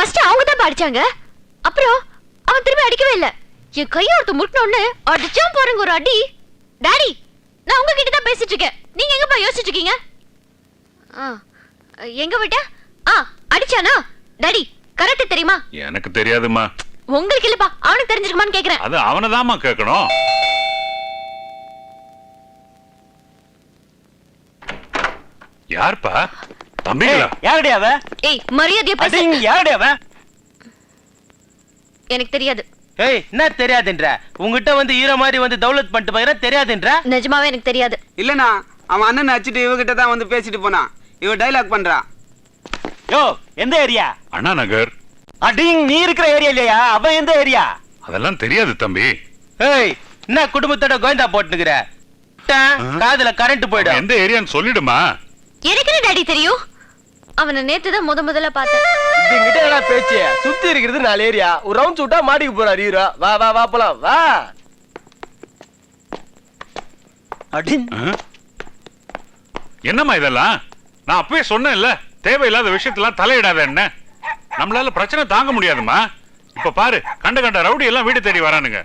First அவங்க தான் அடிச்சாங்க. அப்புறம் அவன் திரும்பி அடிக்கவே இல்ல. என் கையை ஒருத்த முட்டினோன்னு அடிச்சான் பாருங்க ஒரு அடி. டாடி, நான் உங்ககிட்ட தான் பேசிட்டு இருக்கேன். நீங்க எங்கப்பா யோசிச்சுட்டு இருக்கீங்க? எங்க விட்ட? அடிச்சானா? டாடி, கரெக்ட் தெரியுமா? எனக்கு தெரியாதுமா. உங்களுக்கு இல்லப்பா, அவனுக்கு தெரிஞ்சிருக்குமான்னு கேக்குறேன். அது அவனதாம்மா கேட்கணும். யார்ப்பா? தம்பிங்களா? யாரடி அவ? ஏய், மரியாதையா பேசு. யாரடி அவ? எனக்கு தெரியாது. ஏய், என்ன தெரியாதுன்ற? உங்ககிட்ட வந்து ஹீரோ மாதிரி வந்து தௌலத் பண்ணிட்டு போயிர தெரியாதுன்ற? நிஜமாவே எனக்கு தெரியாது. இல்லனா அவன் அண்ணன் அடிச்சிட்டு இவகிட்ட தான் வந்து பேசிட்டு போனான். இவ டயலாக் பண்றா. யோ, எந்த ஏரியா? அண்ணா நகர். அடிங், நீ இருக்கிற ஏரியா இல்லையா? அவன் எந்த ஏரியா? அதெல்லாம் தெரியாது தம்பி. ஏய், என்ன குடும்பத்தோட கோயந்தா போட்டுக்கிற? காதுல கரண்ட் போயிடும். எந்த ஏரியான்னு சொல்லிடுமா? எனக்கு டாடி தெரியும். அவனை நேத்து தான் முதல்ல பார்த்தேன். இதுங்கிட்ட என்ன பேச்சு? சுத்தி இருக்கிறது 4 ஏரியா. ஒரு ரவுண்ட் சுட்டா மாடிக்கு போறாரு ஹீரோ. வா வா வா போலாம் வா. அடிங், என்னம்மா இதெல்லாம்? நான் அப்பவே சொன்னேன்ல, தேவையில்லாத விஷயத்தெல்லாம் தலையிடாத. என்ன நம்மளால பிரச்சனை தாங்க முடியாதுமா. இப்ப பாரு, கண்ட ரவுடி எல்லாம் வீடு தேடி வரானுங்க.